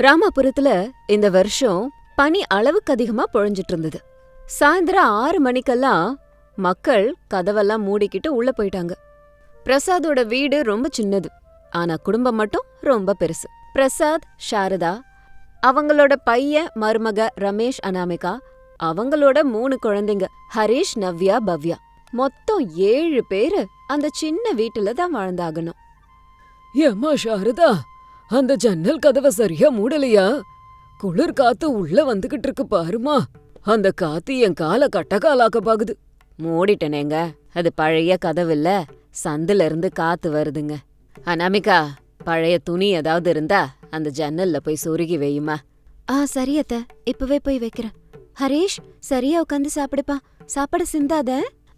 ராமாபுரத்துல இந்த வருஷம் பனி அளவுக்கு அதிகமா பொழிஞ்சிட்டு இருந்தது. சாயந்தரம் 6 மணிக்கெல்லாம் மக்கள் கதவெல்லாம் மூடிக்கிட்டு உள்ள போயிட்டாங்க. பிரசாதோட வீடு ரொம்ப சின்னது, ஆனா குடும்பம் மட்டும் ரொம்ப பெருசு. பிரசாத், சாரதா, அவங்களோட பையன் மருமக ரமேஷ், அனாமிகா, அவங்களோட 3 குழந்தைங்க ஹரிஷ், நவ்யா, பவ்யா, மொத்தம் 7 பேரு அந்த சின்ன வீட்டுல தான் வாழ்ந்தாகணும். ஏம்மா சாரதா, அந்த ஜன்னல் கதவை சரியா மூடலையா? குளிர் காத்து உள்ள வந்துகிட்டு இருக்கு பாருமா. அந்த காத்து என் காலை கட்டக்காலாக்க பாக்குது. மூடிட்டனேங்க, அது பழைய கதவு இல்ல, சந்துல இருந்து காத்து வருதுங்க. அனாமிகா, பழைய துணி ஏதாவது இருந்தா அந்த ஜன்னல்ல போய் சொருகி வையுமா. சரியத்த, இப்பவே போய் வைக்கிறேன். ஹரீஷ், சரியா உட்காந்து சாப்பிடுப்பா, சாப்பாடு சிந்தாத.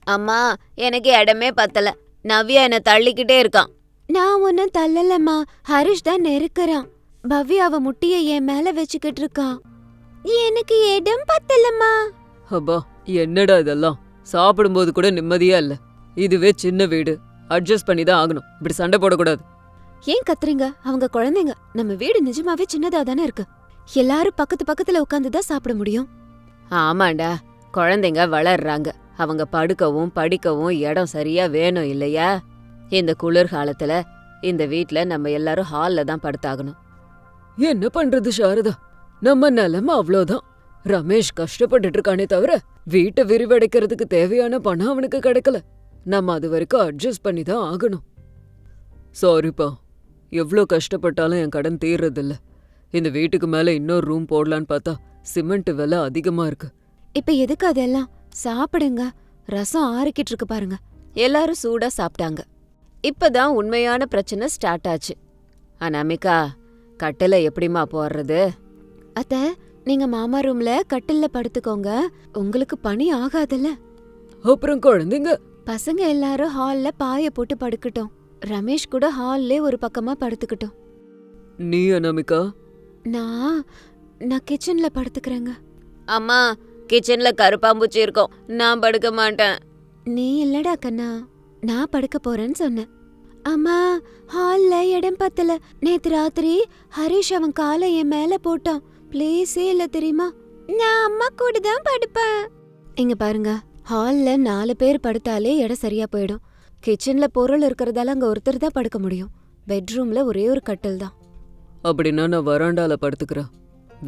அம்மா, எனக்கு இடமே பத்தல, நவ்யா என்ன தள்ளிக்கிட்டே இருக்கான். நான் ஒன்னும் தள்ளலம்மா, ஹரிஷ் தான் நெருக்கறான். பவ்யா அவ முட்டிய என் மேல வச்சுக்கிட்டு இருக்கான். எனக்கு இடம் பத்தலம்மா. அப்பா, என்னடா இதெல்லாம்? சாப்பிடும்போது கூட நிம்மதியா இல்ல. இதுவே சின்ன வீடு, அட்ஜஸ்ட் பண்ணி தான் ஆகணும். இப்படி சண்டை போடக்கூடாது. ஏன் கத்துறீங்க? அவங்க குழந்தைங்க. நம்ம வீடு நிஜமாவே சின்னதா தானே இருக்கு. எல்லாரும் பக்கத்து பக்கத்துல உட்காந்துதான் சாப்பிட முடியும். ஆமாண்டா, குழந்தைங்க வளர்றாங்க. அவங்க படுக்கவும் படிக்கவும் இடம் சரியா வேணும் இல்லையா? இந்த குளிர்காலத்துல இந்த வீட்ல நம்ம எல்லாரும் ஹால்ல தான் படுத்தாகணும். என்ன பண்றது சாரதா, நம்ம நிலைமை அவ்வளோதான். ரமேஷ் கஷ்டப்பட்டுட்டு இருக்கானே தவிர வீட்டை விரிவடைக்கிறதுக்கு தேவையான பணம் அவனுக்கு கிடைக்கல. நம்ம அது வரைக்கும் அட்ஜஸ்ட் பண்ணி தான் ஆகணும். சாரிப்பா, எவ்வளோ கஷ்டப்பட்டாலும் என் கடன் தீர்றதில்ல. இந்த வீட்டுக்கு மேல இன்னொரு ரூம் போடலான்னு பார்த்தா சிமெண்ட் விலை அதிகமா இருக்கு. இப்ப எதுக்கு அதெல்லாம்? சாப்பிடுங்க, ரசம் ஆறிக்கிட்டு இருக்கு பாருங்க. எல்லாரும் சூடா சாப்பிட்டாங்க. இப்பதான் உண்மையான பிரச்சனை ஸ்டார்ட் ஆச்சு. அனாமிகா, கட்டில எப்படிமா போடுறது? அத்த, நீங்க மாமா ரூம்ல கட்டில்ல படுத்துக்கோங்க, உங்களுக்கு பனி ஆகாதுல்ல. அப்புறம் குழந்தைங்க? பசங்க எல்லாரும் ஹால்ல பாய போட்டு படுக்கட்டும். ரமேஷ் கூட ஹால்லே ஒரு பக்கமா படுத்துக்கட்டும். நீ அனாமிகா? நான் கிச்சன்ல படுத்துக்கிறேங்க. அம்மா, கிச்சன்ல கருப்பாம்பூச்சி இருக்கும், நான் படுக்க மாட்டேன். நீ இல்லடா கண்ணா, நான் படுக்க போறேன்னு சொன்னேன். அம்மா, ஹால்ல இடம் பத்தல. நேத்து ராத்திரி ஹரிஷ் அவன் காலை என் மேல போட்டான். பிளேஸே இல்ல தெரியுமா? நான் அம்மா கூட தான் படுப்பேன். இங்க பாருங்க, ஹால்ல 4 பேர் படுத்தாலே இடம் சரியா போயிடும். கிச்சன்ல பொருள் இருக்கறதால அங்க ஒருத்தர் தான் படுக்க முடியும். பெட்ரூம்ல ஒரே ஒரு கட்டில் தான். அப்படின்னா நான் வராண்டால படுத்துக்கிறேன்.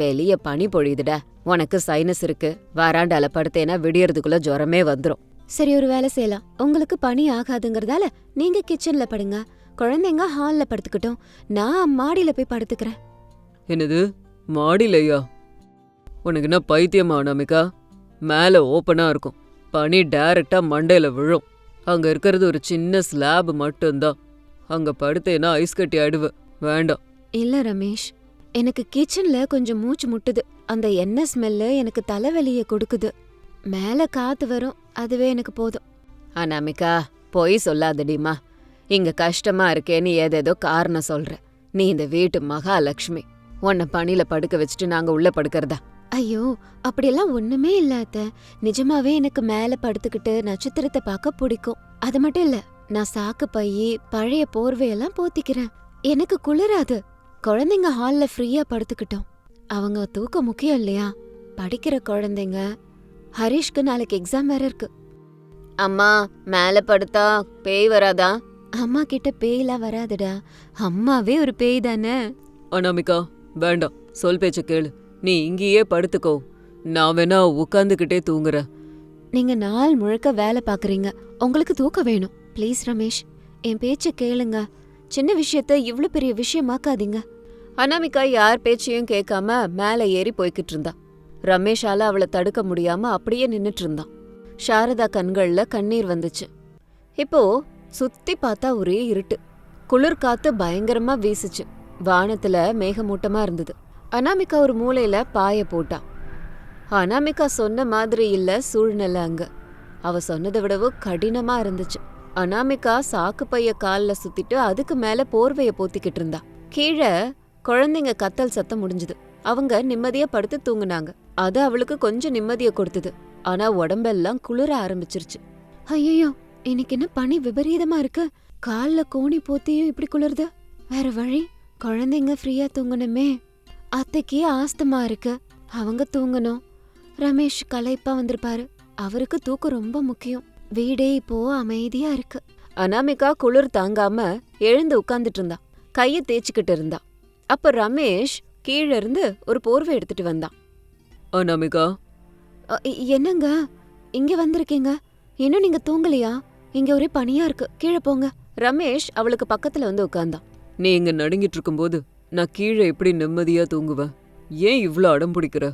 வெளிய பனி பொழியுதுடா, உனக்கு சைனஸ் இருக்கு. வராண்டால படுத்தேனா விடியறதுக்குள்ள ஜுரமே வந்துரும். சரி, ஒரு வேலை செய்யலாம். உங்களுக்கு பனி ஆகாதுங்கறதால நீங்க கிச்சன்ல படுங்க, குழந்தைங்க ஹால்ல படுத்துக்கிட்டோம். நான் மாடியில போய் படுத்துக்கிறேன். என்னது, மாடிலையா? உனக்கு என்ன பைத்தியமா அனாமிகா? மேல ஓப்பனா இருக்கும், பனி டைரக்டா மண்டையில விழும். அங்க இருக்கிறது ஒரு சின்ன ஸ்லாப் மட்டும்தான். அங்க படுத்தேனா ஐஸ் கட்டி ஆயிடுவ. வேண்டாம். இல்ல ரமேஷ், எனக்கு கிச்சன்ல கொஞ்சம் மூச்சு முட்டுது. அந்த எண்ணெய் ஸ்மெல்லு எனக்கு தலைவலிய கொடுக்குது. மேல காத்து வரும், அதுவே எனக்கு போதும். அனாமிகா, போய் சொல்லாதடிமா. இங்க கஷ்டமா இருக்கேன்னு ஏதேதோ காரணம் சொல்ற. நீ இந்த வீட்டு மகாலட்சுமி. உன்னை பனில படுக்க வச்சுட்டு நாங்க உள்ள படுக்கிறதா? ஐயோ, அப்படியெல்லாம் ஒண்ணுமே இல்ல அத்த. நிஜமாவே எனக்கு மேல படுத்துக்கிட்டு நட்சத்திரத்தை பார்க்க பிடிக்கும். அது மட்டும் இல்ல, நான் சாக்கு பையி பழைய போர்வையெல்லாம் போத்திக்கிறேன். எனக்கு குளிராது. குழந்தைங்க ஹால்ல ஃப்ரீயா படுத்துக்கிட்டோம். அவங்க தூக்கம் முக்கியம் இல்லையா? படிக்கிற குழந்தைங்க. ஹரிஷ்க்கு நாளைக்கு எக்ஸாம் வேற இருக்கு. அம்மா, மேல படுத்தா பேய் வராதா? அம்மா கிட்ட பேய்லாம் வராதுடா, அம்மாவே ஒரு பேய் தானே. அனாமிகா, வேண்டாம், சொல் பேச்ச கேளு. நீ இங்கேயே படுத்துக்கோ, நான் வேணா உட்காந்துக்கிட்டே தூங்குறேன். நீங்க நாள் முழுக்க வேலை பாக்குறீங்க, உங்களுக்கு தூக்கம் வேணும். ப்ளீஸ் ரமேஷ், என் பேச்ச கேளுங்க. சின்ன விஷயத்த இவ்ளோ பெரிய விஷயமாக்காதீங்க. அனாமிகா யார் பேச்சையும் கேட்காம மேல ஏறி போய்கிட்டு இருந்தா. ரமேஷால அவளை தடுக்க முடியாம அப்படியே நின்னுட்டு இருந்தான். சாரதா கண்கள்ல கண்ணீர் வந்துச்சு. இப்போ சுத்தி பார்த்தா ஒரே இருட்டு. குளிர் காத்து பயங்கரமா வீசுச்சு. வானத்துல மேகமூட்டமா இருந்தது. அனாமிகா ஒரு மூலையில பாய போட்டா. அனாமிகா சொன்ன மாதிரி இல்ல சூழ்நிலை அங்க. அவ சொன்னதை விடவும் கடினமா இருந்துச்சு. அனாமிகா சாக்கு பைய கால்ல சுத்திட்டு அதுக்கு மேல போர்வைய போத்திக்கிட்டு இருந்தா. கீழே குழந்தைங்க கத்தல் சத்தம் முடிஞ்சது. அவங்க நிம்மதியா படுத்து தூங்குனாங்க. அது அவளுக்கு கொஞ்சம் நிம்மதிய கொடுத்தது. ஆனா உடம்பெல்லாம் குளிர ஆரம்பிச்சிருச்சு. ஐயோ, இன்னைக்கு என்ன பனி விபரீதமா இருக்கு. கால்ல கோணி போத்தியும் இப்படி குளிருது. வேற வழி, குழந்தைங்க ஃப்ரீயா தூங்கணுமே. அத்தைக்கு ஆஸ்துமா இருக்கு, அவங்க தூங்கணும். ரமேஷ் களைப்பா வந்திருப்பாரு, அவருக்கு தூக்கம் ரொம்ப முக்கியம். வீடே இப்போ அமைதியா இருக்கு. அனாமிகா குளிர் தாங்காம எழுந்து உட்கார்ந்துட்டு இருந்தா, கைய தேய்ச்சிக்கிட்டு இருந்தா. அப்ப ரமேஷ் கீழ இருந்து ஒரு போர்வை எடுத்துட்டு வந்தான். அனாமிகா, என்னங்க இங்க வந்திருக்கீங்க? இன்னும் நீங்க தூங்கலையா? இங்க ஒரே பனியா இருக்கு, கீழே போங்க. ரமேஷ் அவளுக்கு பக்கத்துல வந்து உட்கார்ந்தான். நீ இங்க நடுங்கிட்டு இருக்கும்போது நான் கீழே எப்படி நிம்மதியா தூங்குவேன்? ஏன் இவ்ளோ அடம் பிடிக்கிற?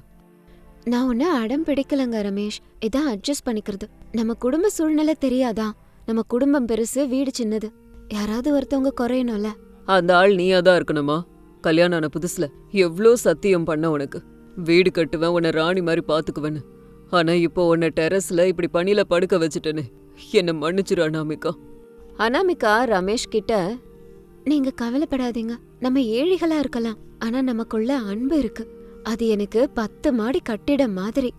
நான் ஒன்னு அடம் பிடிக்கலங்க ரமேஷ், இதான் அட்ஜஸ்ட் பண்ணிக்கிறது. நம்ம குடும்ப சூழ்நிலை தெரியாதா? நம்ம குடும்பம் பெருசு, வீடு சின்னது. யாராவது ஒருத்தவங்க குறையணும்ல. அந்த ஆள் நீயாதான் இருக்கணுமா? கல்யாணம் ஆன புதுசுல எவ்ளோ சத்தியம் பண்ண உனக்கு, வீடு கட்டுவேன், உன்னை ராணி மாதிரி பாத்துக்குவேன்னு. ஆனா இப்போ உன்னை டெரஸ்ல இப்படி பனியில படுக்க வச்சுட்டேன்னு என்ன மன்னிச்சிரு அனாமிகா. அனாமிகா ரமேஷ் கிட்ட, நீங்க கவலைப்படாதீங்க, நம்ம ஏழைகளா இருக்கலாம், ஆனா நமக்குள்ள அன்பு இருக்கு. அது எனக்கு 10 மாடி கட்டிடம் மாதிரி.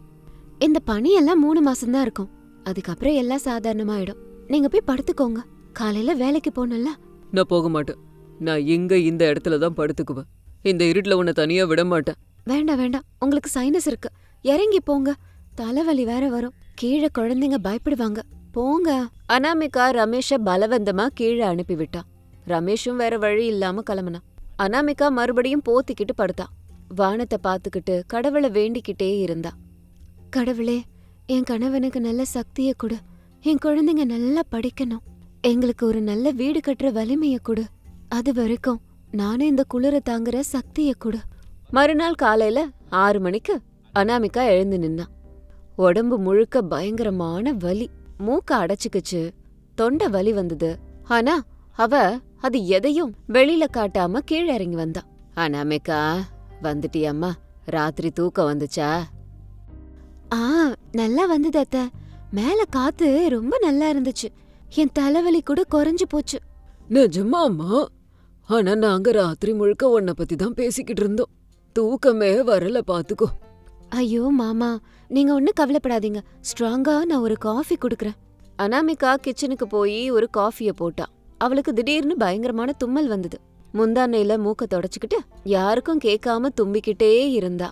இந்த பனியெல்லாம் 3 மாசம்தான் இருக்கும், அதுக்கப்புறம் எல்லாம் சாதாரணமாயிடும். நீங்க போய் படுத்துக்கோங்க, காலையில வேலைக்கு போகணும்ல. நான் போக மாட்டேன். நான் இங்க இந்த இடத்துல தான் படுத்துக்குவேன். இந்த இருட்டுல உன்னை தனியா விட மாட்டேன். வேண்டாம் வேண்டாம், உங்களுக்கு சைனஸ் இருக்கு, இறங்கி போங்க. தலைவலி வேற வரும், கீழே குழந்தைங்க பயப்படுவாங்க, போங்க. அனாமிகா ரமேஷ பலவந்தமா கீழே அனுப்பிவிட்டான். ரமேஷும் வேற வழி இல்லாம கிளம்புனான். அனாமிகா மறுபடியும் போத்திக்கிட்டு படுத்தா. வானத்தை பாத்துக்கிட்டு கடவுளை வேண்டிக்கிட்டே இருந்தா. கடவுளே, என் கணவனுக்கு நல்ல சக்தியை கொடு, என் குழந்தைங்க நல்லா படிக்கணும், எங்களுக்கு ஒரு நல்ல வீடு கட்டுற வலிமைய கொடு, அது வரைக்கும் நானும் இந்த குளிர தாங்குற சக்திய கொடு. மறுநாள் காலையில 6 மணிக்கு அனாமிகா எழுந்து நின்னா. உடம்பு முழுக்க பயங்கரமான வலி, மூக்க அடைச்சுக்குச்சு, தொண்டை வலி வந்தது. ஆனா அவ அது எதையும் வெளியில காட்டாம கீழே இறங்கி வந்தா. அனாமிகா, வந்துட்டியம்மா, ராத்திரி தூக்கம் வந்துச்சா? நல்லா வந்தது அத்தை, மேல காத்து ரொம்ப நல்லா இருந்துச்சு, என் தலைவலி கூட குறைஞ்சு போச்சு. நிஜமாமா? ஆனா நாங்க ராத்திரி முழுக்க உன்னை பத்தி தான் பேசிக்கிட்டு இருந்தோம், தூக்கமே வரல பாத்துக்கோ. ஐயோ மாமா, நீங்க ஒன்னும் கவலைப்படாதீங்க, ஸ்ட்ராங்கா நான் ஒரு காஃபி குடுக்கறேன். அனாமிகா கிச்சனுக்கு போய் ஒரு காஃபிய போட்டா. அவளுக்கு திடீர்னு பயங்கரமான தும்மல் வந்தது. முந்தானையில மூக்க தொடச்சுக்கிட்டு யாருக்கும் கேட்காம தும்பிக்கிட்டே இருந்தா.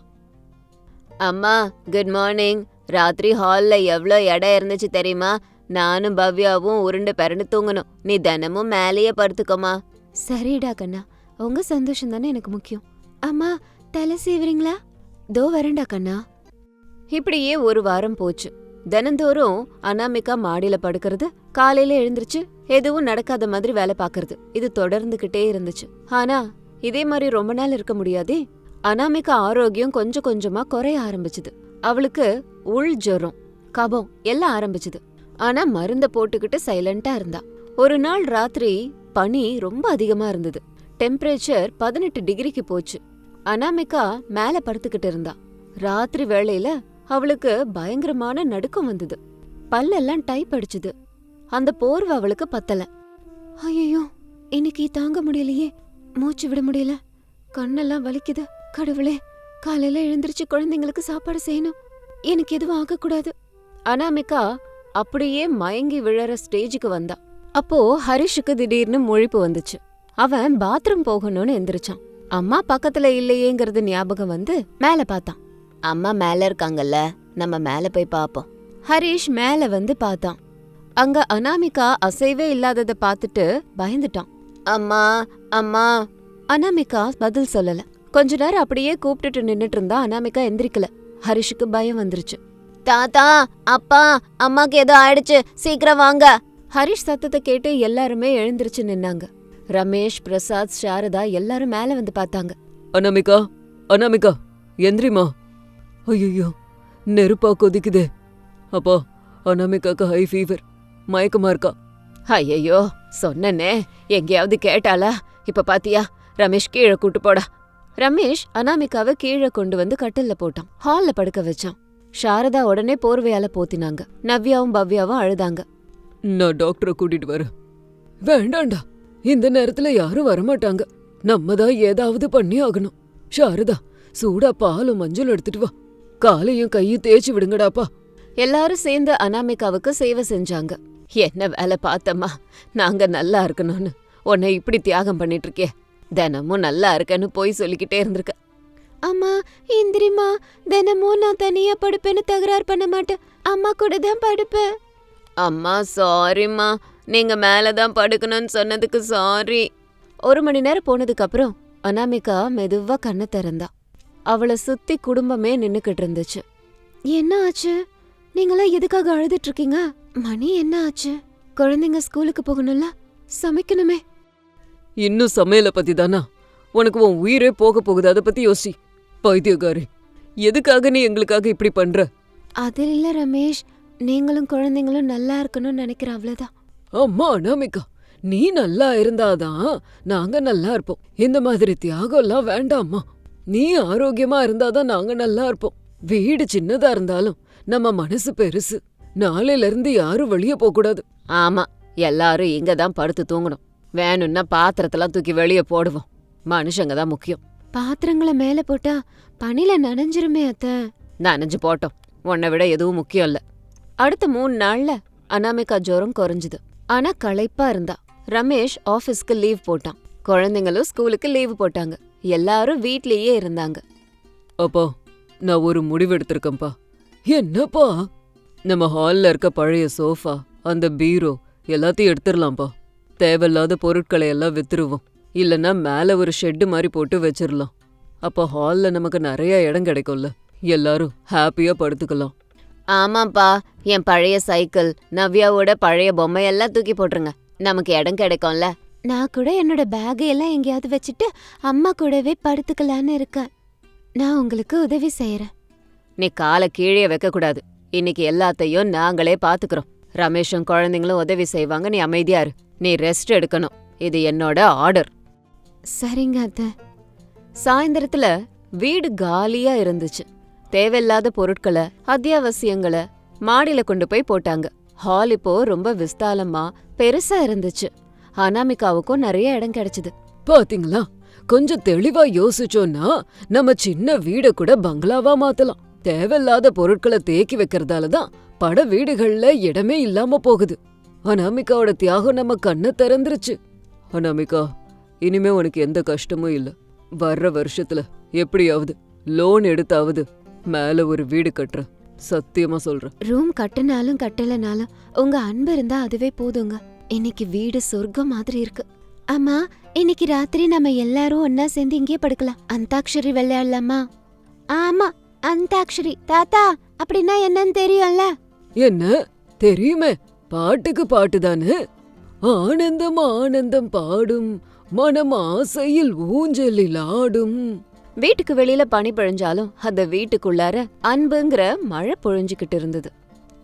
அம்மா, குட் மார்னிங். ராத்திரி ஹால்ல எவ்ளோ இடம் இருந்துச்சு தெரியுமா? நானும் பவ்யாவும் உருண்டு பிறண்டு தூங்கணும், நீ தினமும் மேலேயே படுத்துக்கோமா. சரிடா கண்ணா, உங்க சந்தோஷம் தானே எனக்கு முக்கியம். அம்மா, தலை சீவுறீங்களா? தோ வரண்டா கண்ணா. இப்படியே 1 வாரம் போச்சு. தினந்தோறும் அனாமிகா மாடியில படுக்கிறது, காலையில எழுந்திருச்சு எதுவும் நடக்காத மாதிரி வேலை பாக்குறது, இது தொடர்ந்துகிட்டே இருந்துச்சு. ஆனா இதே மாதிரி ரொம்ப நாள் இருக்க முடியாதே. அனாமிகா ஆரோக்கியம் கொஞ்சம் கொஞ்சமா குறைய ஆரம்பிச்சுது. அவளுக்கு உள் ஜுரம், கபம் எல்லாம் ஆரம்பிச்சுது. ஆனா மருந்த போட்டுக்கிட்டு சைலண்டா இருந்தா. ஒரு நாள் ராத்திரி பனி ரொம்ப அதிகமா இருந்தது. டெம்பரேச்சர் 18 டிகிரிக்கு போச்சு. அனாமிகா மேல படுத்துக்கிட்டு இருந்தா. ராத்திரி வேளையில அவளுக்கு பயங்கரமான நடுக்கம் வந்தது. பல்லெல்லாம் டைப் அடிச்சுது. அந்த போர்வை அவளுக்கு பத்தல. ஐயோ, இன்னைக்கு தாங்க முடியலையே, மூச்சு விட முடியல, கண்ணெல்லாம் வலிக்குது. கடவுளே, காலையில எழுந்திருச்சு குழந்தைங்களுக்கு சாப்பாடு செய்யணும், எனக்கு எதுவும் ஆகக்கூடாது. அனாமிகா அப்படியே மயங்கி விழற ஸ்டேஜுக்கு வந்தா. அப்போ ஹரிஷுக்கு திடீர்னு முழிப்பு வந்துச்சு. அவன் பாத்ரூம் போகணும்னு எந்திரிச்சான். அம்மா பக்கத்துல இல்லையேங்கிறது ஞாபகம் வந்து மேல பார்த்தான். அம்மா மேல இருக்காங்கல்ல, நம்ம மேல போய் பாப்போம். ஹரிஷ் மேல வந்து பார்த்தான். அங்க அனாமிகா அசைவே இல்லாதத பார்த்துட்டு பயந்துட்டான். அம்மா அம்மா. அனாமிகா பதில் சொல்லல. கொஞ்ச நேரம் அப்படியே கூப்பிட்டுட்டு நின்னுட்டு இருந்தா. அனாமிகா எந்திரிக்கல. ஹரிஷுக்கு பயம் வந்துருச்சு. தாத்தா, அப்பா, அம்மாக்கு ஏதோ ஆயிடுச்சு, சீக்கிரம் வாங்க. ஹரிஷ் சத்தத்தை கேட்டு எல்லாருமே எழுந்திருச்சு நின்னாங்க. ரமேஷ், பிரசாத், சாரதா எல்லாரும் மேல வந்து பார்த்தாங்க. அனாமிகா, அனாமிகா, எந்திரிமா. ஐயோ, நெருப்பா கொதிக்குதே. அப்பா, அனாமிகாக்கு ஹை ஃபீவர், மயக்கமா இருக்கா. ஐயோ, சொன்னனே, எங்கேயாவது கேட்டாளா? இப்ப பாத்தியா, ரமேஷ் கீழே கூட்டு போடா. ரமேஷ் அனாமிகாவை கீழே கொண்டு வந்து கட்டில்ல போட்டான். ஹால்ல படுக்க வச்சான். சாரதா உடனே போர்வையால போத்தினாங்க. நவ்யாவும் பவ்யாவும் அழுதாங்க. நான் டாக்டரை கூட்டிட்டு வரேன். வேண்டாண்டா, இந்த நேரத்துல யாரும் வரமாட்டாங்க, நம்ம தான் ஏதாவது பண்ணி ஆகணும். சாரதா, சூடா பாலும் மஞ்சள் எடுத்துட்டு வா, காலையும் கையும் தேய்ச்சி விடுங்கடாப்பா. எல்லாரும் சேர்ந்து அனாமிகாவுக்கு சேவை செஞ்சாங்க. என்ன வேலை பார்த்தம்மா, நாங்க நல்லா இருக்கணும்னு உன்னை இப்படி தியாகம் பண்ணிட்டு இருக்கே, தினமும் நல்லா இருக்கன்னு போய் சொல்லிக்கிட்டே இருந்திருக்க. அம்மா இந்திரிமா, தினமும் நான் தனியா படுப்பேன்னு தகராறு பண்ண மாட்டேன், அம்மா கூட தான் படுப்பேன். அம்மா சாரிம்மா, நீங்க மேலதான் படுக்கணும்னு சொன்னதுக்கு சாரி. 1 மணி நேரம் போனதுக்கு அப்புறம் அனாமிகா மெதுவா கண்ணை திறந்தா. அவளை சுத்தி குடும்பமே நின்னுக்கிட்டு இருந்துச்சு. என்ன ஆச்சு? நீங்களாம் எதுக்காக அழுதுட்டு இருக்கீங்க? மணி என்ன ஆச்சு? குழந்தைங்க ஸ்கூலுக்கு போகணும்ல, சமைக்கணுமே. இன்னும் சமையலை பத்தி தானா? உனக்கு உன் உயிரே போக போகுது, அதை பத்தி யோசி. பைத்தியக்காரி, எதுக்காக நீ எங்களுக்காக இப்படி பண்ற? அது இல்ல ரமேஷ், நீங்களும் குழந்தைங்களும் நல்லா இருக்கணும்னு நினைக்கிற, அவ்வளவுதான். அம்மா அனாமிகா, நீ நல்லா இருந்தாதான் நாங்க நல்லா இருப்போம். இந்த மாதிரி தியாகம்லாம் வேண்டாம்மா. நீ ஆரோக்கியமா இருந்தாதான் நாங்க நல்லா இருப்போம். வீடு சின்னதா இருந்தாலும் நம்ம மனசு பெருசு. நாளையில இருந்து யாரும் வெளியே போக கூடாது. ஆமா, எல்லாரும் இங்க தான் படுத்து தூங்கணும். வேணும்னா பாத்திரத்தெல்லாம் தூக்கி வெளியே போடுவோம். மனுஷங்க தான் முக்கியம். பாத்திரங்களை மேல போட்டா பனில நனைஞ்சிருமே அத்தை. நனைஞ்சு போட்டோம், உன்னை விட எதுவும் முக்கியம் இல்ல. அடுத்த 3 நாள்ல அனாமிகா ஜுரம் குறைஞ்சுது. ஆனா களைப்பா இருந்தா. ரமேஷ் ஆபீஸ்க்கு லீவ் போட்டான். குழந்தைங்களும் ஸ்கூலுக்கு லீவு போட்டாங்க. எல்லாரும் வீட்லயே இருந்தாங்க. அப்பா, நான் ஒரு முடிவு எடுத்திருக்கேன்ப்பா. என்னப்பா? நம்ம ஹால்ல இருக்க பழைய சோஃபா, அந்த பீரோ எல்லாத்தையும் எடுத்துடலாம்ப்பா. தேவையில்லாத பொருட்களை எல்லாம் வித்துருவோம். இல்லைன்னா மேல ஒரு ஷெட்டு மாதிரி போட்டு வச்சிடலாம். அப்ப ஹால்ல நமக்கு நிறைய இடம் கிடைக்கும்ல, எல்லாரும் ஹாப்பியா படுத்துக்கலாம். ஆமாப்பா, என் பழைய சைக்கிள், நவ்யாவோட பழைய பொம்மையெல்லாம் தூக்கி போட்டுருங்க, நமக்கு இடம் கிடைக்கும்ல. நான் கூட என்னோட பேகையெல்லாம் எங்கேயாவது வச்சுட்டு அம்மா கூடவே படுத்துக்கலான்னு இருக்கேன். நான் உங்களுக்கு உதவி செய்யறேன். நீ காலை கீழே வைக்க கூடாது. இன்னைக்கு எல்லாத்தையும் நாங்களே பாத்துக்கிறோம். ரமேஷும் குழந்தைங்களும் உதவி செய்வாங்க, நீ அமைதியா இரு. நீ ரெஸ்ட் எடுக்கணும், இது என்னோட ஆர்டர். சரிங்க அத்தை. சாயந்தரத்துல வீடு காலியா இருந்துச்சு. தேவையில்லாத பொருட்களை, அத்தியாவசியங்களை மாடியில கொண்டு போய் போட்டாங்க. ஹால் இப்போ ரொம்ப விஸ்தாலமா பெருசா இருந்துச்சு. அனாமிகாவுக்கும் நிறைய இடம் கிடைச்சது. பாத்தீங்களா, கொஞ்சம் தெளிவா யோசிச்சோன்னா நம்ம சின்ன வீட கூட பங்களாவா மாத்தலாம். தேவையில்லாத பொருட்களை தேக்கி வைக்கிறதாலதான் பட வீடுகள்ல இடமே இல்லாம போகுது. அனாமிகாவோட தியாகம் நம்ம கண்ணை திறந்துருச்சு. அனாமிகா, இனிமே உனக்கு எந்த கஷ்டமும் இல்ல. வர்ற வருஷத்துல எப்படியாவது லோன் எடுத்தாவது மேல ஒரு வீடு கட்டுற, சத்தியமா சொல்றேன். ரூம் கட்டினாலும் கட்டலனாலும் உங்க அன்பு இருந்தா அதுவே போதுங்க. இன்னைக்கு வீடு சொர்க்கம் மாதிரி இருக்கு. அம்மா, இன்னைக்கு ராத்திரி நம்ம எல்லாரும் ஒன்னா சேர்ந்து இங்கே படுக்கலாம். அந்தாக்ஷரி விளையாடலாமா? ஆமா, அந்தாக்ஷரி. தாத்தா, அப்படின்னா என்னன்னு தெரியும்ல? என்ன தெரியுமே, பாட்டுக்கு பாட்டுதானே. ஆனந்தம் ஆனந்தம் பாடும் மனம் ஆசையில் ஊஞ்சலில் ஆடும். வீட்டுக்கு வெளியில பனி பொழிஞ்சாலும் அந்த வீட்டுக்குள்ளார அன்புங்கிற மழை பொழிஞ்சுக்கிட்டு இருந்தது.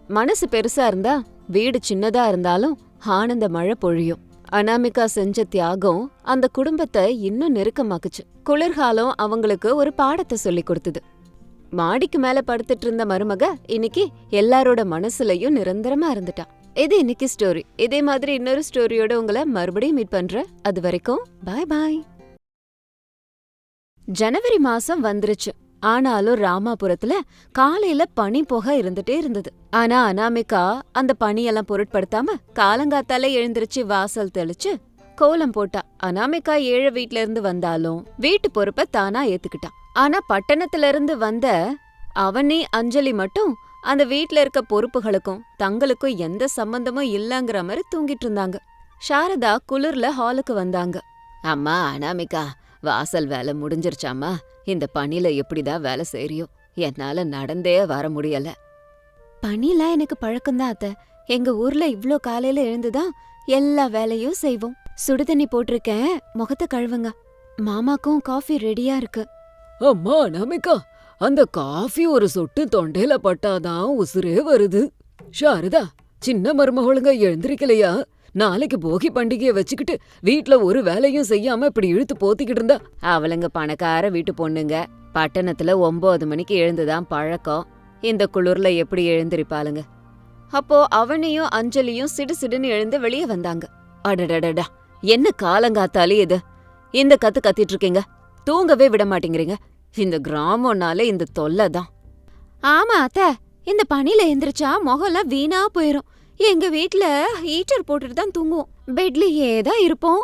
மனசு பெருசா இருந்தா வீடு சின்னதா இருந்தாலும் ஆனந்த மழை பொழியும். அனாமிகா செஞ்ச தியாகம் அந்த குடும்பத்தை இன்னும் நெருக்கமாக்குச்சு. குளிர்காலம் அவங்களுக்கு ஒரு பாடத்தை சொல்லி கொடுத்தது. மாடிக்கு மேல படுத்துட்டு இருந்த மருமக இன்னைக்கு எல்லாரோட மனசுலயும் நிரந்தரமா இருந்துட்டா. இது இன்னைக்கு ஸ்டோரி. இதே மாதிரி இன்னொரு ஸ்டோரியோட உங்களை மறுபடியும் மீட் பண்றேன். அது வரைக்கும் பாய் பாய். ஜனவரி மாசம் வந்துருச்சு. ஆனாலும் ராமாபுரத்துல காலையில பனி புகை இருந்துட்டே இருந்தது. ஆனா அனாமிகா அந்த பனியெல்லாம் பொருட்படுத்தாம காலங்காத்தால எழுந்திருச்சு வாசல் தெளிச்சு கோலம் போட்டா. அனாமிகா ஏழை வீட்ல இருந்து வந்தாலும் வீட்டு பொறுப்பை தானா ஏத்துக்கிட்டா. ஆனா பட்டணத்துல இருந்து வந்த அவனி, அஞ்சலி மட்டும் அந்த வீட்ல இருக்க பொறுப்புகளுக்கும் தங்களுக்கும் எந்த சம்பந்தமும் இல்லங்கிற மாதிரி தூங்கிட்டு இருந்தாங்க. சாரதா குளிர்ல ஹாலுக்கு வந்தாங்க. அம்மா அனாமிகா, வாசல் வேலை முடிஞ்சிருச்சாமா? இந்த பனில எப்படிதான் வேலை செய்றியோ? என்னால நடந்தே வர முடியல. பனிலாம் எனக்கு பழக்கம்தான் அத்தை. எங்க ஊர்ல இவ்ளோ காலையில எழுந்துதான் எல்லா வேலையும் செய்வோம். சுடுதண்ணி போட்டிருக்கேன், முகத்தை கழுவுங்க. மாமாக்கும் காஃபி ரெடியா இருக்கு. அம்மா அனாமிகா, அந்த காஃபி ஒரு சொட்டு தொண்டையில பட்டாதான் உசுரே வருது. சாரதா, சின்ன மருமகளுங்க எழுந்திருக்கலையா? நாளைக்கு போகி பண்டிகையை வச்சுக்கிட்டு வீட்ல ஒரு வேலையும் செய்யாம இப்படி இழுத்து போத்திக்கிட்டு இருந்தா? அவளுங்க பணக்கார வீட்டு பொண்ணுங்க. பட்டணத்துல 9 மணிக்கு எழுந்துதான் பழக்கம். இந்த குளிர்ல எப்படி எழுந்திருப்பாளுங்க? அப்போ அவனையும் அஞ்சலியும் சிடுசிடுன்னு எழுந்து வெளியே வந்தாங்க. அடடடடா, என்ன காலங்காத்தாலே இது? இந்த கத்து கத்திட்டு இருக்கீங்க, தூங்கவே விட மாட்டேங்கிறீங்க. இந்த கிராமம்னாலே இந்த தொல்லை தான். ஆமா அத்தை, இந்த பனில எந்திரிச்சா முகம்லாம் வீணா போயிரும். எங்க வீட்ல ஹீட்டர் போட்டுட்டு தான் தூங்குவோம், பெட்லயே தான் இருப்போம்.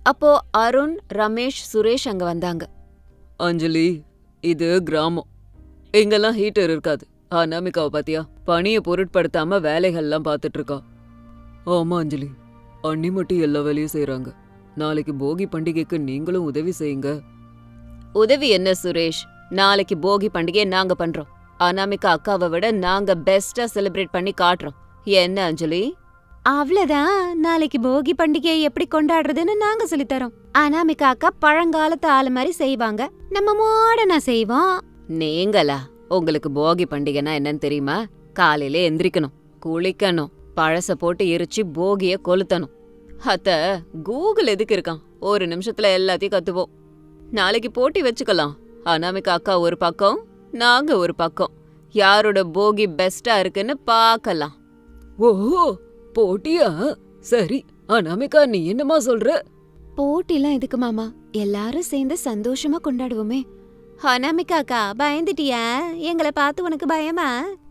அப்போ அருண், ரமேஷ், சுரேஷ் அங்க வந்தாங்க. அஞ்சலி, இது கிராமம். இங்கெல்லாம் ஹீட்டர் இருக்காது. அனாமிகாவை பாத்தியா, பனியை பொருட்படுத்தாம வேலைகள்லாம் பார்த்துட்டு இருக்கா. ஆமா அஞ்சலி, அண்ணி மட்டும் எல்லா வேலையும் செய்றாங்க. நாளைக்கு போகி பண்டிகைக்கு நீங்களும் உதவி செய்யுங்க. உதவி என்ன சுரேஷ், நாளைக்கு போகி பண்டிகையை நாங்க பண்றோம். அனாமிகா அக்காவை விட நாங்க பெஸ்டா செலிப்ரேட் பண்ணி காட்டுறோம். என்ன அஞ்சலி? அவ்வளவுதான். நாளைக்கு போகி பண்டிகையை எப்படி கொண்டாடுறதுன்னு நாங்க சொல்லித்தரோம். அனாமிகா அக்கா பழங்காலத்து ஆளு மாதிரி செய்வாங்க, நம்ம மாடர்னா செய்வோம். நீங்களா? உங்களுக்கு போகி பண்டிகைனா என்னன்னு தெரியுமா? காலையில எந்திரிக்கணும், குளிக்கணும், பழச போட்டு எரிச்சு போகிய கொளுத்தணும். அத்த, கூகுள் எதுக்கு இருக்கான்? ஒரு நிமிஷத்துல எல்லாத்தையும் கத்துவோம். நாளைக்கு போட்டி வச்சுக்கலாம். அனாமிகா அக்கா ஒரு பக்கம், நாங்க ஒரு பக்கம். யாரோட போகி பெஸ்டா இருக்குன்னு பார்க்கலாம். ஓஹோ, போட்டியா? சரி, அனாமிகா நீ என்னமா சொல்ற? போட்டிலாம் எதுக்கு மாமா, எல்லாரும் சேர்ந்து சந்தோஷமா கொண்டாடுவோமே. அனாமிகா அக்கா, பயந்துட்டியா? எங்களை பார்த்து உனக்கு பயமா?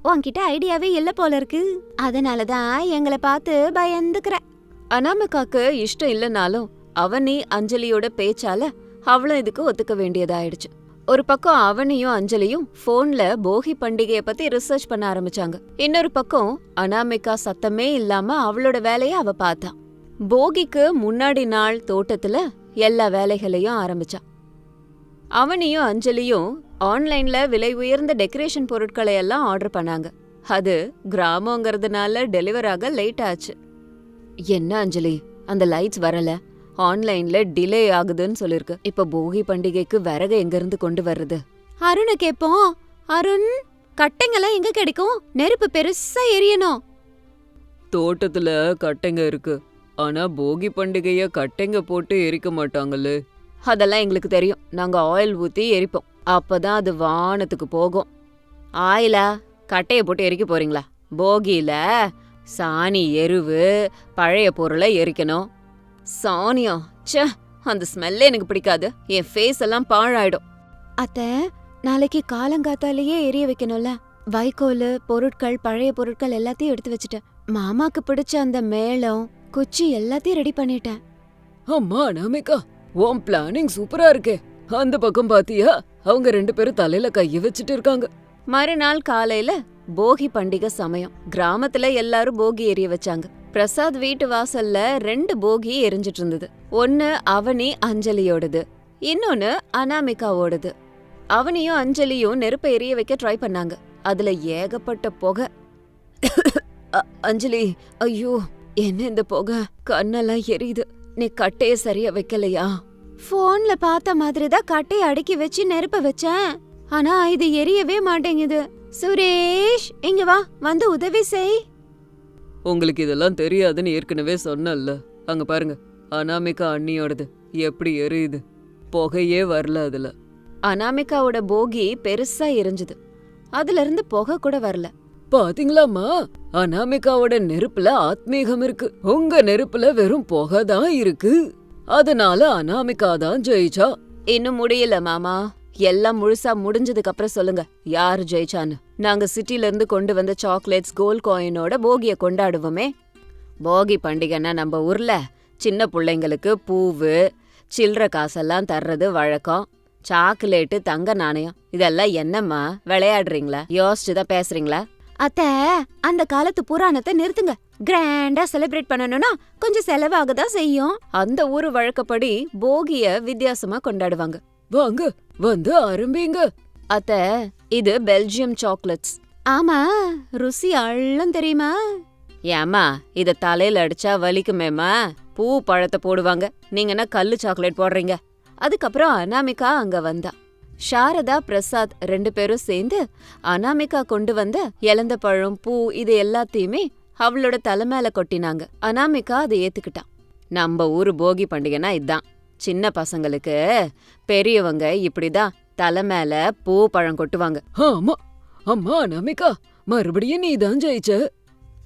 உன்கிட்ட ஐடியாவே இல்ல போல இருக்கு, அதனாலதான் எங்களை பார்த்து பயந்துக்கிற. அனாமிகாக்கு இஷ்டம் இல்லனாலும் அவனி அஞ்சலியோட பேச்சால அவளும் இதுக்கு ஒத்துக்க வேண்டியதாயிடுச்சு. ஒரு பக்கம் அவனியும் அஞ்சலியும் போன்ல போகி பண்டிகைய பத்தி ரிசர்ச் பண்ண ஆரம்பிச்சாங்க. இன்னொரு பக்கம் அனாமிகா சத்தமே இல்லாம அவளோட வேலைய அவ பார்த்தா. போகிக்கு முன்னாடி நாள் தோட்டத்துல எல்லா வேலைகளையும் ஆரம்பிச்சா. அவனியும் அஞ்சலியும் ஆன்லைன்ல விலை உயர்ந்த டெக்கரேஷன் பொருட்களை எல்லாம் ஆர்டர் பண்ணாங்க. அது கிராமங்கிறதுனால டெலிவர் ஆக லேட் ஆச்சு. என்ன அஞ்சலி, அந்த லைட்ஸ் வரல, ஆன்லைன்ல டிலே ஆகுதுன்னு சொல்லிருக்கு. இப்ப போகி பண்டிகைக்கு விறகு எங்க இருந்து கொண்டு வர்றது? அருணை கேப்போம். அருண், கட்டைங்கெல்லாம் எங்க கிடைக்கும்? நெருப்பு பெருசா எரியணும். தோட்டத்துல கட்டைங்க இருக்கு, ஆனா போகி பண்டிகைய கட்டைங்க போட்டு எரிக்க மாட்டாங்களே. அதெல்லாம் எங்களுக்கு தெரியும், நாங்க ஆயில் ஊத்தி எரிப்போம், அப்பதான் அது வானத்துக்கு போகும். ஆயிலா? கட்டைய போட்டு எரிக்க போறீங்களா? போகியில சாணி, எருவு, பழைய பொருளை எரிக்கணும். சாணியா? ச்சே, அந்த ஸ்மெல்லே எனக்கு பிடிக்காது. என் ஃபேஸ் எல்லாம் பாழாயிடும். அத்த, நாளைக்கு காலங்காத்தாலேயே எரிய வைக்கணும்ல. வைக்கோல், பொருட்கள், பழைய பொருட்கள் எல்லாத்தையும் எடுத்து வச்சுட்டேன். மாமாக்கு பிடிச்ச அந்த மேளம், குச்சி எல்லாத்தையும் ரெடி பண்ணிட்டேன். அம்மா அனாமிகா, உன் பிளானிங் சூப்பரா இருக்கே. அந்த பக்கம் பாத்தியா, அவங்க 2 பேரும் தலையில கைய வச்சுட்டு இருக்காங்க. மறுநாள் காலையில போகி பண்டிகை சமயம். கிராமத்துல எல்லாரும் போகி எரிய வச்சாங்க. பிரசாத் வீட்டு வாசல்ல 2 போகி எரிஞ்சிட்டு இருந்தது. ஒன்னு அவனி அஞ்சலியோடது, இன்னொன்னு அனாமிகாவோடது. அவனியும் அஞ்சலியும் நெருப்பை எரிய வைக்க ட்ரை பண்ணாங்க. அதுல ஏகப்பட்ட புகை. அஞ்சலி, ஐயோ என்ன இந்த புகை, கண்ணெல்லாம் எரியுது. நீ கட்டைய சரியா வைக்கலையா? போன்ல பார்த்த மாதிரிதான் கட்டைய அடுக்கி வச்சு நெருப்ப வச்சேன், ஆனா இது எரியவே மாட்டேங்குது. சுரேஷ், இங்க வா, வந்து உதவி செய். உங்களுக்கு இதெல்லாம் தெரியாதுன்னு ஏற்கனவே சொன்னல. அங்க பாருங்க, அனாமிகா அண்ணியோடது எப்படி எரியுது, புகையே வரல அதுல. அனாமிகாவோட போகி பெருசா எரிஞ்சுது, அதுல இருந்து புகை கூட வரல. பாத்தீங்களாமா, அனாமிகாவோட நெருப்புல ஆத்மீகம் இருக்கு, உங்க நெருப்புல வெறும் புகை தான் இருக்கு. அதனால அனாமிகா தான் ஜெயிச்சா. இன்னும் முடியல மாமா, எல்லாம் முழுசா முடிஞ்சதுக்கு அப்புறம் சொல்லுங்க யாரு ஜெயிச்சான்னு. நாங்க சிட்டில இருந்து கொண்டு வந்த சாக்லேட்ஸ், கோல்ட் காயினோட போகிய கொண்டாடுவோமே. போகி பண்டிகைன்னா நம்ம ஊர்ல சின்ன பிள்ளைங்களுக்கு பூவு, சில்லற காசெல்லாம் தர்றது வழக்கம். சாக்லேட்டு, தங்க நாணயம், இதெல்லாம் என்னம்மா விளையாடுறீங்களா? யோசிச்சுதான் பேசுறீங்களா? அத்த, அந்த காலத்து புராணத்தை நிறுத்துங்க. கிராண்டா செலிப்ரேட் பண்ணணும்னா கொஞ்சம் செலவாகதான் செய்யும். அந்த ஊரு வழக்கப்படி போகிய வித்தியாசமா கொண்டாடுவாங்க. வாங்க, வந்து ஆரம்பிங்க. அத்த, இது பெல்ஜியம் சாக்லேட்ஸ். ஆமா, ருசி அள்ளம் தெரியுமா? ஏமா, இத தலையில அடிச்சா வலிக்குமேமா. பூ பழத்தை போடுவாங்க, நீங்கன்னா கல்லு சாக்லேட் போடுறீங்க. அதுக்கப்புறம் அனாமிகா அங்க வந்தா. சாரதா, பிரசாத் 2 பேரும் சேர்ந்து அனாமிகா கொண்டு வந்த இலந்த பழம், பூ, இது எல்லாத்தையுமே அவளோட தலை மேல கொட்டினாங்க. அனாமிகா அதை ஏத்துக்கிட்டா. நம்ம ஊரு போகி பண்டிகைனா இதான். சின்ன பசங்களுக்கு பெரியவங்க இப்படிதான் தலை மேல பூ பழம் கொட்டுவாங்க. ஆமா, அம்மா அனாமிகா, மறுபடியும் நீ தான் ஜெயிச்ச.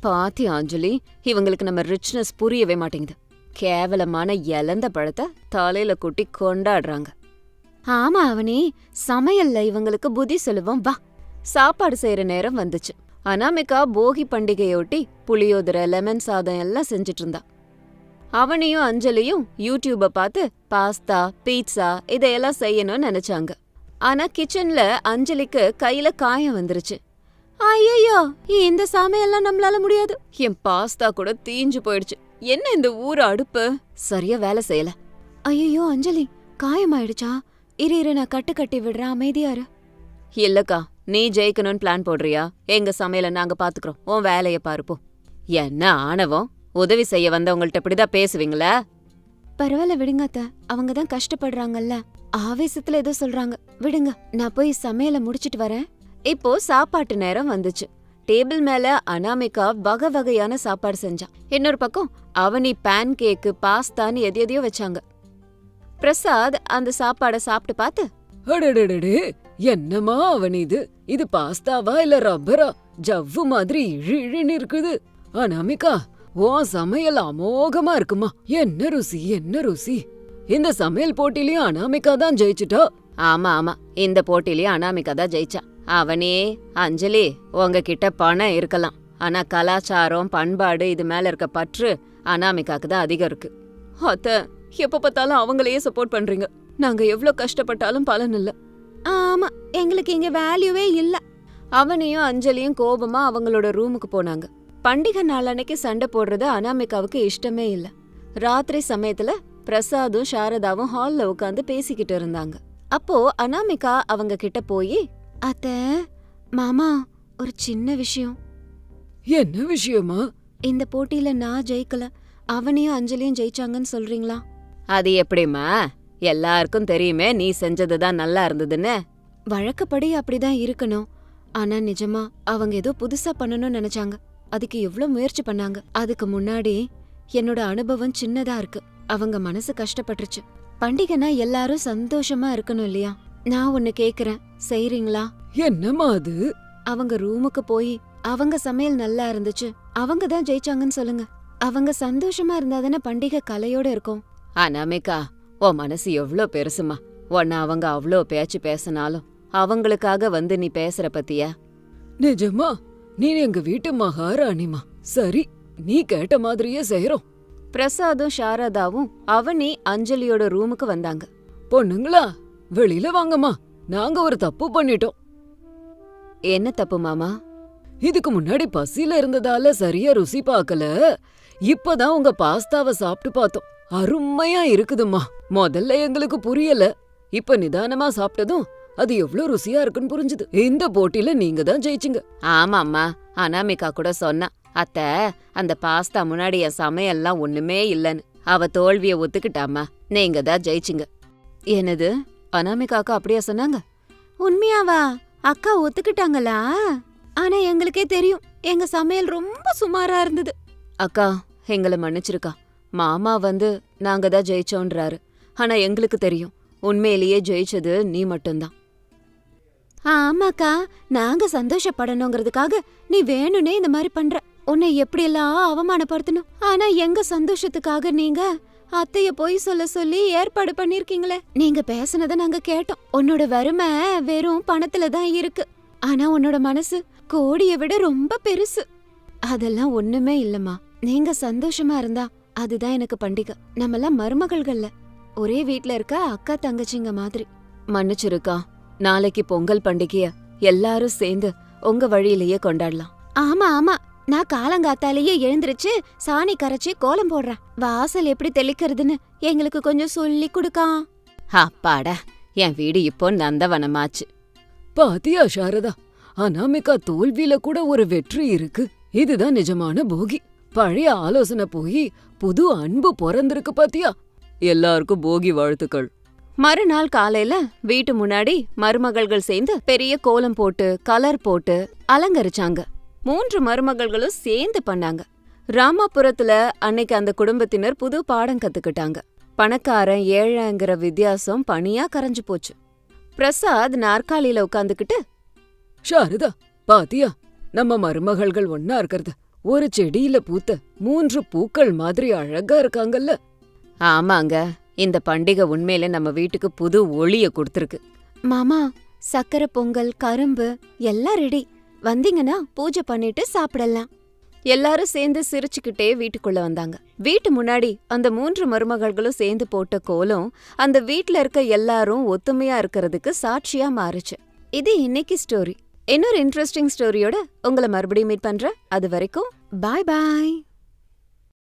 பாத்தி அஞ்சலி, இவங்களுக்கு நம்ம ரிச்னஸ் புரியவே மாட்டேங்குது. கேவலமான இலந்த பழத்தை தலையில கொட்டி கொண்டாடுறாங்க. ஆமா அவனி, சமையல்ல இவங்களுக்கு புத்தி சொல்லுவோம் வா. சாப்பாடு செய்யற நேரம் வந்துச்சு. அனாமிகா போகி பண்டிகையொட்டி புளியோதரை, லெமன் சாதம் எல்லாம் செஞ்சுட்டு இருந்தா. அவனையும் அஞ்சலியும் யூடியூப பார்த்து பாஸ்தா, பீட்சா இதையெல்லாம் செய்யணும்னு நினைச்சாங்க. ஆனா கிச்சன்ல அஞ்சலிக்கு கையில காயம் வந்துருச்சு. ஐயோ, இந்த சமையல்லாம் நம்மளால முடியாது. என் பாஸ்தா கூட தீஞ்சு போயிடுச்சு. என்ன இந்த ஊர் அடுப்பு சரியா வேலை செய்யல. ஐயோ அஞ்சலி, காயமாயிடுச்சா? இரு நான் கட்டி விடுறேன், அமைதியாரு. இல்லக்கா, நீ ஜெயிக்கணும்னு பிளான் போடுறியா? எங்க சமையல நாங்க பாத்துக்கிறோம், உன் வேலைய பாருப்போ. என்ன ஆணவம், உதவி செய்ய வந்தவங்கள்ட்ட இப்படிதான் பேசுவீங்களா? பரவாயில்ல விடுங்க அத்த, அவங்க தான் கஷ்டப்படுறாங்கல்ல, ஆவேசத்துல ஏதோ சொல்றாங்க, விடுங்க. நான் போய் சமையல முடிச்சிட்டு வரேன். இப்போ சாப்பாட்டு நேரம் வந்துச்சு. டேபிள் மேல அனாமிகா வகை வகையான சாப்பாடு செஞ்சான். இன்னொரு பக்கம் அவனி பேன் கேக்கு, பாஸ்தான்னு எதையோ வச்சாங்க. பிரசாத் அந்த சாப்பாட சாப்பிட்டு பார்த்து, அடடடடே, என்னமா அவன் இது பாஸ்தாவா இல்ல ரப்பரா? ஜவ்வு மாதிரி இழின்னு இருக்குது. அனாமிகா, உன் சமையல் அமோகமா இருக்குமா. என்ன ருசி, என்ன ருசி. இந்த சமையல் போட்டிலயும் அனாமிகா தான் ஜெயிச்சுட்டா. ஆமா ஆமா, இந்த போட்டிலயும் அனாமிகா தான் ஜெயிச்சா. அவனே, அஞ்சலி, உங்ககிட்ட பணம் இருக்கலாம், ஆனா கலாச்சாரம் பண்பாடு இது மேல இருக்க பற்று அனாமிகாக்கு தான் அதிகம் இருக்கு. அத்த, எப்ப பார்த்தாலும் அவங்களையே சப்போர்ட் பண்றீங்க. நாங்க எவ்ளோ கஷ்டப்பட்டாலும் பலன் இல்ல. ஆமா, எங்களுக்கு இங்க வேல்யூவே இல்ல. அவனையும் அஞ்சலியும் கோபமா அவங்களோட ரூமுக்கு போனாங்க. பண்டிகை நாள் அன்னைக்கு சண்டை போடுறது அனாமிகாவுக்கு இஷ்டமே இல்ல. ராத்திரி சமயத்துல பிரசாதும் சாரதாவும் ஹால்ல உட்காந்து பேசிக்கிட்டு இருந்தாங்க. அப்போ அனாமிகா அவங்க கிட்ட போய், அத்த, மாமா, ஒரு சின்ன விஷயம். என்ன விஷயமா? இந்த போட்டியில நான் ஜெயிக்கல, அவனையும் அஞ்சலியும் ஜெயிச்சாங்கன்னு சொல்றீங்களா? அது எப்படிமா? எல்லாருக்கும் தெரியுமே நீ செஞ்சதுதான் நல்லா இருந்ததுன்னு. வழக்கப்படி அப்படிதான் இருக்கணும். ஆனா நிஜமா அவங்க ஏதோ புதுசா பண்ணணும்னு நினைச்சாங்க. அதுக்கு எவ்வளவு முயற்சி பண்ணாங்க. அதுக்கு முன்னாடி என்னோட அனுபவம் சின்னதா இருக்கு. அவங்க மனசு கஷ்டப்பட்டுருச்சு. பண்டிகைனா எல்லாரும் சந்தோஷமா இருக்கணும் இல்லையா? நான் ஒன்னு கேக்குறேன், செய்றீங்களா? என்னமா அது? அவங்க ரூமுக்கு போய் அவங்க சமையல் நல்லா இருந்துச்சு, அவங்க தான் ஜெயிச்சாங்கன்னு சொல்லுங்க. அவங்க சந்தோஷமா இருந்தாதானே பண்டிகை கலையோட இருக்கும். அனாமிகா, உன் மனசு எவ்ளோ பெருசுமா. உன்ன அவங்க அவ்ளோ பேச்சு பேசினாலும் அவங்களுக்காக வந்து நீ பேசுற பத்தியா? நிஜமா? நீ எங்க வீட்டு மகாராணிமா. சரி, நீ கேட்ட மாதிரியே செய்யறோம். பிரசாதும் சாரதாவும் அவனி அஞ்சலியோட ரூமுக்கு வந்தாங்க. பொண்ணுங்களா, வெளியில வாங்கம்மா, நாங்க ஒரு தப்பு பண்ணிட்டோம். என்ன தப்பு மாமா? இதுக்கு முன்னாடி பசியில இருந்ததால சரியா ருசி பார்க்கல. இப்பதான் உங்க பாஸ்தாவை சாப்பிட்டு பார்த்தோம். அருமையா இருக்குதும்மா. முதல்ல எங்களுக்கு புரியல, இப்ப நிதானமா சாப்பிட்டதும் அது எவ்வளவு ருசியா இருக்குன்னு புரிஞ்சுது. இந்த போட்டியில நீங்க தான் ஜெயிச்சிங்க. ஆமாம்மா, அனாமிகா கூட சொன்னா, அத்த, அந்த பாஸ்தா முன்னாடி என் சமையல்லாம் ஒண்ணுமே இல்லன்னு. அவ தோல்விய ஒத்துக்கிட்டாமா, நீங்க தான் ஜெயிச்சிங்க. என்னது, அனாமிகாக்கா அப்படியா சொன்னாங்க? உண்மையாவா? அக்கா ஒத்துக்கிட்டாங்களா? ஆனா எங்களுக்கே தெரியும் எங்க சமையல் ரொம்ப சுமாரா இருந்தது. அக்கா, எங்களை மன்னிச்சிருக்கா. மாமா வந்து நாங்க தான் ஜெயிச்சோன்றாரு. ஆனா எங்களுக்கு தெரியும் உண்மையிலேயே ஜெயிச்சது நீ மட்டும்தான். ஆமாக்கா, நாங்க சந்தோஷப்படணுங்கிறதுக்காக நீ வேணும்னே இந்த மாதிரி பண்ற. உன்னை எப்படியெல்லாம் அவமானப்படுத்தணும். ஆனா எங்க சந்தோஷத்துக்காக நீங்க அத்தைய போய் சொல்ல சொல்லி ஏற்பாடு பண்ணிருக்கீங்களே. நீங்க பேசுனத நாங்க கேட்டோம். உன்னோட வறுமை வெறும் பணத்துல தான் இருக்கு, ஆனா உன்னோட மனசு கோடியை விட ரொம்ப பெருசு. அதெல்லாம் ஒண்ணுமே இல்லம்மா. நீங்க சந்தோஷமா இருந்தா அதுதான் எனக்கு பண்டிகை. நம்மெல்லாம் மருமகள்கள்ல, ஒரே வீட்ல இருக்க அக்கா தங்கச்சிங்க மாதிரி. மன்னிச்சிருக்கா, நாளைக்கு பொங்கல் பண்டிகைய எல்லாரும் சேர்ந்து உங்க வழியிலேயே கொண்டாடலாம். ஆமா ஆமா, நான் காலங்காத்தாலேயே எழுந்திருச்சு சாணி கரைச்சி கோலம் போடுறேன். வாசல் எப்படி தெளிக்கிறதுன்னு எங்களுக்கு கொஞ்சம் சொல்லி கொடுக்கா. அப்பாடா, என் வீடு இப்போ நந்தவனமாச்சு. பாத்தியா சாரதா, அனாமிகா தோல்வியில கூட ஒரு வெற்றி இருக்கு. இதுதான் நிஜமான போகி. பழைய ஆலோசனை போய் புது அன்பு பிறந்திருக்கு பாத்தியா. எல்லாருக்கும் போகி வாழ்த்துக்கள். மறுநாள் காலையில வீட்டு முன்னாடி மருமகள்கள் சேர்ந்து பெரிய கோலம் போட்டு கலர் போட்டு அலங்கரிச்சாங்க. 3 மருமகள்களும் சேர்ந்து பண்ணாங்க. ராமாபுரத்துல அன்னைக்கு அந்த குடும்பத்தினர் புது பாடம் கத்துக்கிட்டாங்க. பணக்காரன் ஏழைங்கிற வித்தியாசம் பனியா கரைஞ்சு போச்சு. பிரசாத் நாற்காலியில உட்காந்துக்கிட்டு, சாரதா, பாத்தியா, நம்ம மருமகள்கள் ஒன்னா இருக்கிறது. ஒரு செடியில பூத்த 3 பூக்கள் மாதிரி அழகா இருக்காங்கல்ல. ஆமாங்க, இந்த பண்டிகை உண்மையில நம்ம வீட்டுக்கு புது ஒளிய கொடுத்துருக்கு. மாமா, சக்கரை பொங்கல், கரும்பு எல்லாம் ரெடி. வந்தீங்கன்னா பூஜை பண்ணிட்டு சாப்பிடலாம். எல்லாரும் சேர்ந்து சிரிச்சுக்கிட்டே வீட்டுக்குள்ள வந்தாங்க. வீட்டு முன்னாடி அந்த 3 மருமகள்களும் சேர்ந்து போட்ட கோலம் அந்த வீட்ல இருக்க எல்லாரும் ஒத்துமையா இருக்கிறதுக்கு சாட்சியா மாறுச்சு. இது இன்னைக்கு ஸ்டோரி. இன்னொரு இன்ட்ரெஸ்டிங் ஸ்டோரியோட உங்களை மறுபடியும் மீட் பண்றேன். அது வரைக்கும் பாய் பாய்.